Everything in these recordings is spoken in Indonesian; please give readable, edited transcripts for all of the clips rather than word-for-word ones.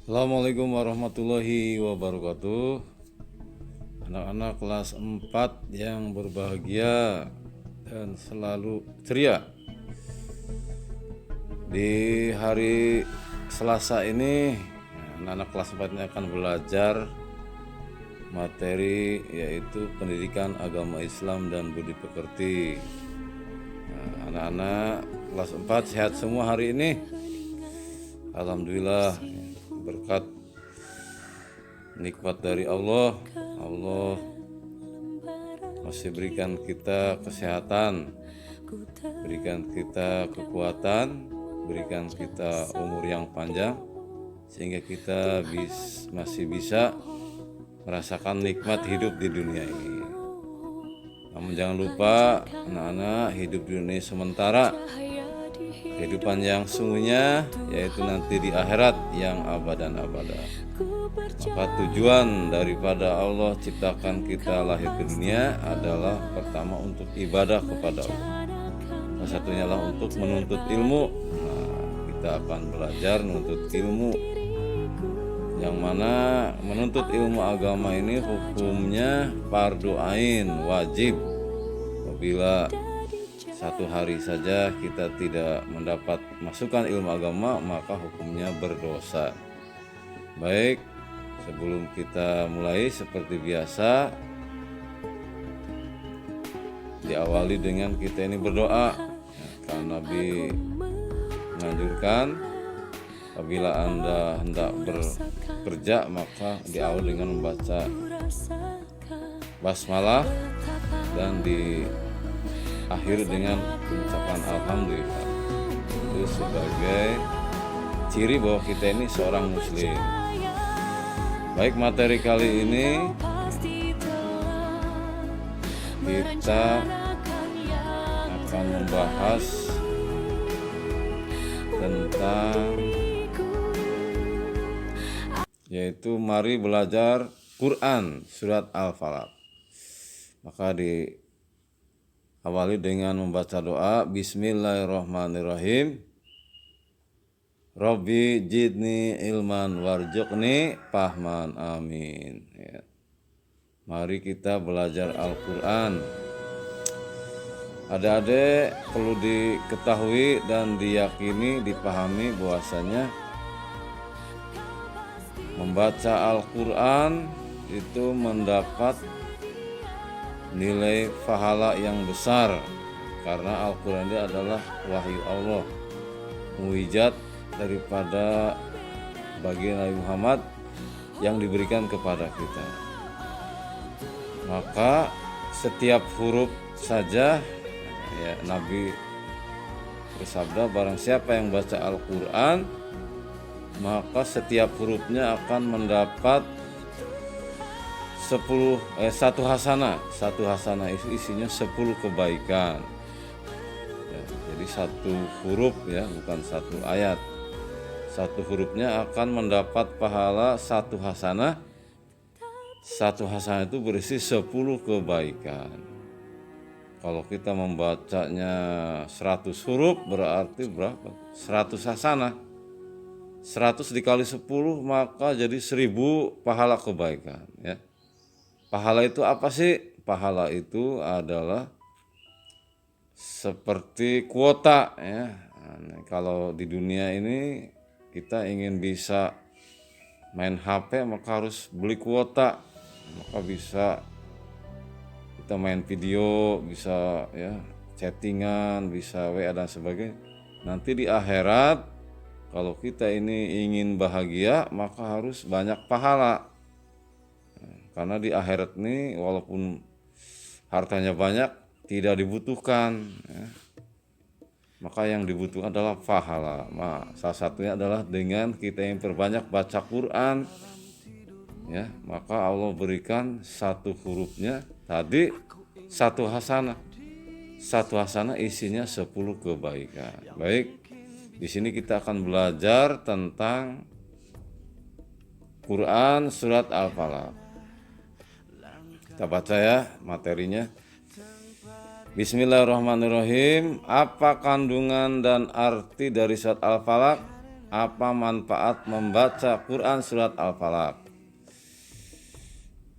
Assalamualaikum warahmatullahi wabarakatuh. Anak-anak kelas 4 yang berbahagia dan selalu ceria. Di hari Selasa ini anak-anak kelas 4 ini akan belajar materi yaitu pendidikan agama Islam dan budi pekerti. Anak-anak kelas 4 sehat semua hari ini. Alhamdulillah, berkat nikmat dari Allah masih berikan kita kesehatan, berikan kita kekuatan, berikan kita umur yang panjang sehingga kita masih bisa merasakan nikmat hidup di dunia ini. Namun jangan lupa anak-anak, hidup di dunia sementara. Kehidupan yang sungguhnya yaitu nanti di akhirat yang abadan-abada. Maka tujuan daripada Allah ciptakan kita lahir ke dunia adalah pertama untuk ibadah kepada Allah. Salah satunya adalah untuk menuntut ilmu. Kita akan belajar menuntut ilmu, yang mana menuntut ilmu agama ini hukumnya fardu ain, wajib. Apabila satu hari saja kita tidak mendapat masukan ilmu agama, maka hukumnya berdosa. Baik, sebelum kita mulai seperti biasa, diawali dengan kita ini berdoa. Karena Nabi menganjurkan apabila Anda hendak bekerja, maka diawali dengan membaca basmalah dan akhir dengan ucapan alhamdulillah. Itu sebagai ciri bahwa kita ini seorang muslim. Baik, materi kali ini kita akan membahas tentang yaitu mari belajar Quran surat Al-Falaq. Maka awali dengan membaca doa Bismillahirrahmanirrahim. Rabbi jidni ilman warzuqni fahman, amin. Mari kita belajar Al-Quran. Adik-adik perlu diketahui dan diyakini, dipahami bahwasanya membaca Al-Quran itu mendapat nilai pahala yang besar, karena Al-Quran ini adalah wahyu Allah, mukjizat daripada baginda Nabi Muhammad yang diberikan kepada kita. Maka setiap huruf saja, Nabi bersabda, barang siapa yang baca Al-Quran maka setiap hurufnya akan mendapat satu hasanah. Satu hasanah isinya 10 kebaikan. Jadi satu huruf bukan satu ayat. Satu hurufnya akan mendapat pahala satu hasanah. Satu hasanah itu berisi 10 kebaikan. Kalau kita membacanya 100 huruf berarti berapa? 100 hasanah. 100 dikali 10 maka jadi 1000 pahala kebaikan. Pahala itu apa sih? Pahala itu adalah seperti kuota. Kalau di dunia ini kita ingin bisa main HP maka harus beli kuota. Maka bisa kita main video, bisa chattingan, bisa WA dan sebagainya. Nanti di akhirat kalau kita ini ingin bahagia maka harus banyak pahala. Karena di akhirat ini walaupun hartanya banyak tidak dibutuhkan, maka yang dibutuhkan adalah pahala. Salah satunya adalah dengan kita yang perbanyak baca Quran, maka Allah berikan satu hurufnya tadi satu hasanah. Satu hasanah isinya 10 kebaikan. Baik, di sini kita akan belajar tentang Quran surat Al-Falaq. Kita baca materinya. Bismillahirrahmanirrahim. Apa kandungan dan arti dari surat Al-Falaq? apa manfaat membaca Quran surat Al-Falaq?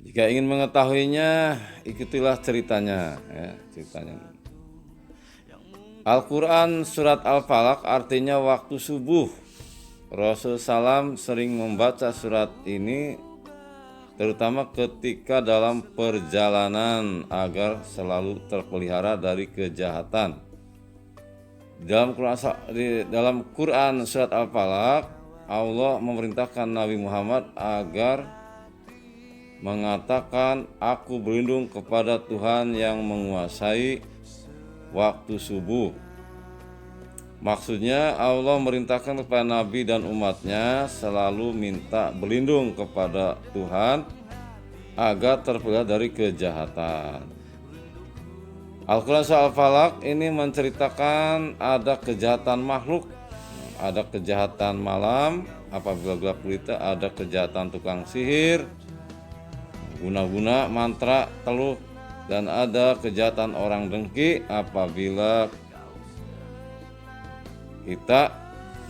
Jika ingin mengetahuinya, ikutilah ceritanya. Al-Quran surat Al-Falaq artinya waktu subuh. Rasul Salam sering membaca surat ini terutama ketika dalam perjalanan agar selalu terpelihara dari kejahatan. Dalam Quran surat Al-Falaq, Allah memerintahkan Nabi Muhammad agar mengatakan, "Aku berlindung kepada Tuhan yang menguasai waktu subuh." Maksudnya Allah merintahkan kepada Nabi dan umatnya selalu minta berlindung kepada Tuhan agar terpelihara dari kejahatan. Al-Quran Surah Al-Falaq ini menceritakan ada kejahatan makhluk, ada kejahatan malam apabila gelap gulita, ada kejahatan tukang sihir, guna-guna, mantra, teluh, dan ada kejahatan orang dengki apabila kita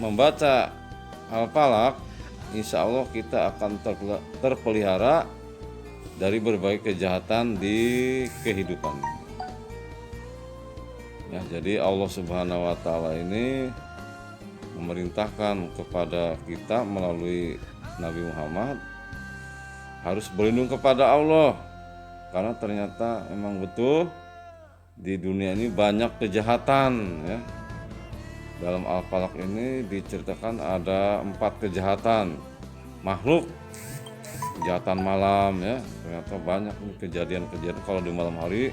membaca Al-Falaq. Insya Allah kita akan terpelihara dari berbagai kejahatan di kehidupan. Ya, jadi Allah Subhanahu wa Ta'ala ini memerintahkan kepada kita melalui Nabi Muhammad harus berlindung kepada Allah, karena ternyata memang betul di dunia ini banyak kejahatan. Ya. Dalam Al-Falaq ini diceritakan ada 4 kejahatan makhluk, kejahatan malam, ya. Ternyata banyak kejadian-kejadian. Kalau di malam hari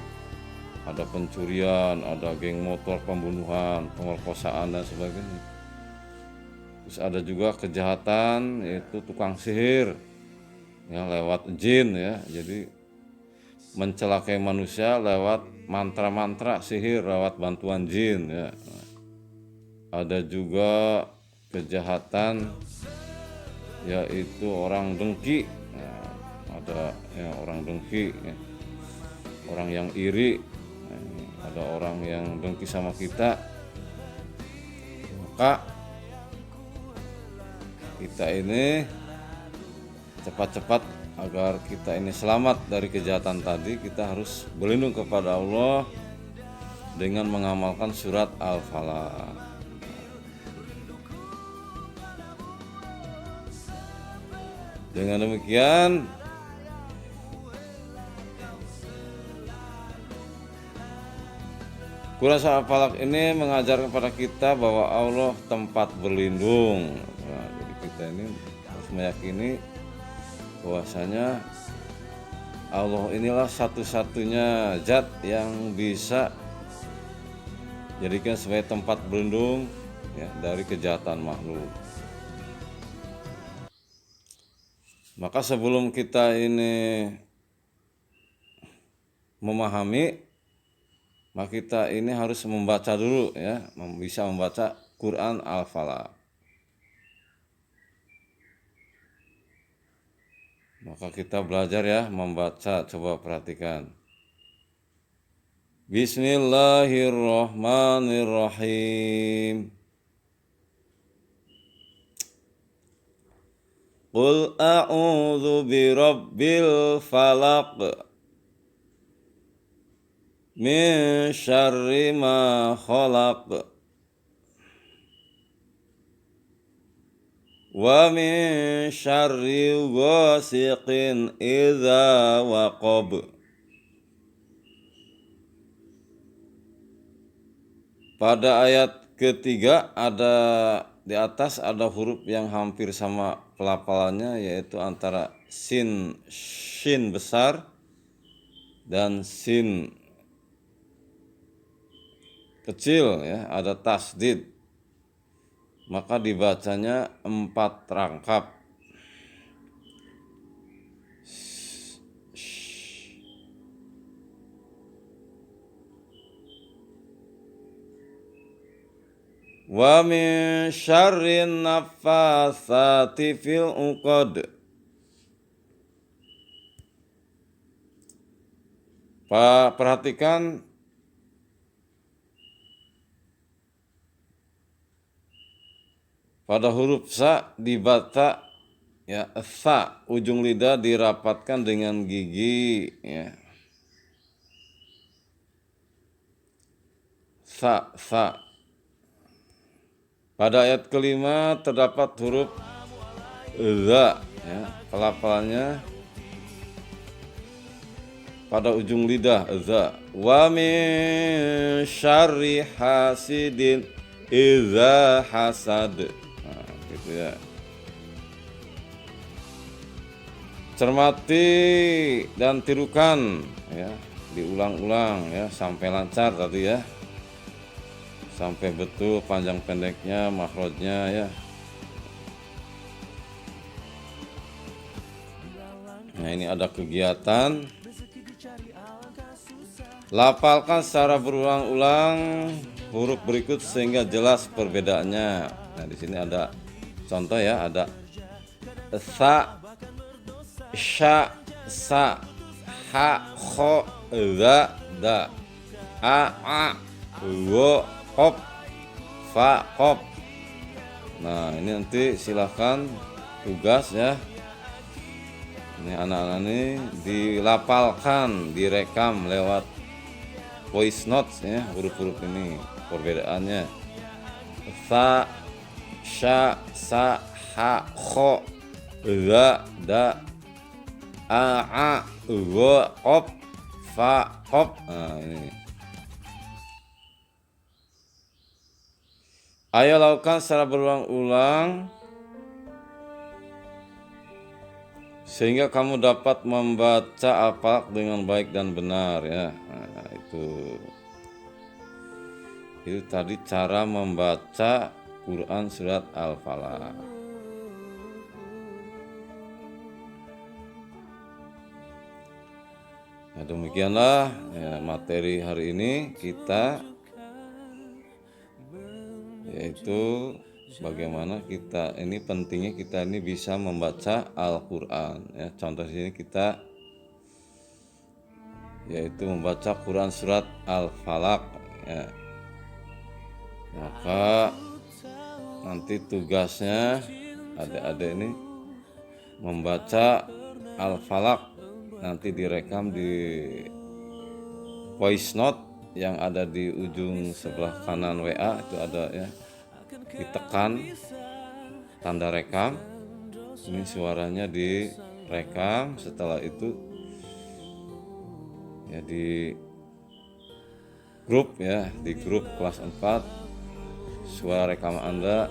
ada pencurian, ada geng motor, pembunuhan, pemerkosaan dan sebagainya. Terus ada juga kejahatan yaitu tukang sihir yang lewat jin, ya. Jadi mencelakai manusia lewat mantra-mantra sihir lewat bantuan jin, ya. Ada juga kejahatan yaitu orang dengki. Nah, ada yang orang dengki, ya. Orang yang iri. Ada orang yang dengki sama kita, maka kita ini cepat-cepat agar kita ini selamat dari kejahatan tadi, kita harus berlindung kepada Allah dengan mengamalkan surat Al-Falaq. Dengan demikian, Quran Surah Al-Falaq ini mengajarkan kepada kita bahwa Allah tempat berlindung. Nah, jadi kita ini harus meyakini bahwasanya Allah inilah satu-satunya zat yang bisa jadikan sebagai tempat berlindung, ya, dari kejahatan makhluk. Maka sebelum kita ini memahami, maka kita ini harus membaca dulu, ya, bisa membaca Quran Al-Falaq. Maka kita belajar, ya, membaca. Coba perhatikan. Bismillahirrahmanirrahim. Qul a'udzu birabbil falaq min syarri ma khalaq wa min syarri ghasiqin idza waqab. Pada ayat ketiga di atas ada huruf yang hampir sama pelafalannya, yaitu antara shin besar dan sin kecil, ya, ada tasdid. Maka dibacanya 4 rangkap. Wa min syarrin naffatsati fil 'uqad. Perhatikan Pada huruf sa dibaca ya, sa, ujung lidah dirapatkan dengan gigi ya. Sa. Pada ayat kelima terdapat huruf za ya, pelafalannya pada ujung lidah za. Wa min syarri hasidin idza hasad. Nah, gitu ya. Cermati dan tirukan ya, diulang-ulang ya sampai lancar tadi ya. Sampai betul panjang pendeknya, makhrajnya ya. Nah, ini ada kegiatan. Lafalkan secara berulang-ulang huruf berikut sehingga jelas perbedaannya. Nah, di sini ada contoh ya, ada sa, sya, sa, ha, kho, za, da, a, wo, kop, fa, kop. Nah, ini nanti silahkan tugas ya. Ini anak-anak ini dilapalkan, direkam lewat voice notes ya, huruf-huruf ini perbedaannya. Sa, sya, sa, ha, kho, za, da, a, wo, kop, fa, kop. Nah, ini. Ayo lakukan secara berulang-ulang sehingga kamu dapat membaca al-falaq dengan baik dan benar ya. Nah, itu tadi cara membaca Quran surat Al-Falaq. Nah, demikianlah ya, materi hari ini kita, yaitu bagaimana kita ini pentingnya kita ini bisa membaca Al-Quran ya. Contoh sini kita yaitu membaca Quran surat Al-Falaq ya. Maka nanti tugasnya adik-adik ini membaca Al-Falaq, nanti direkam di voice note yang ada di ujung sebelah kanan WA itu ada ya, ditekan tanda rekam, ini suaranya direkam. Setelah itu ya di grup ya, di grup kelas 4 suara rekam Anda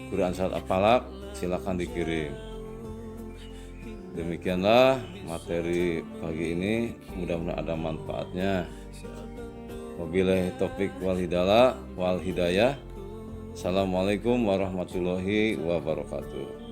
Quran surat Al-Falaq silakan dikirim. Demikianlah materi pagi ini, mudah-mudahan ada manfaatnya. Wabillahi taufik wal hidayah. Assalamualaikum warahmatullahi wabarakatuh.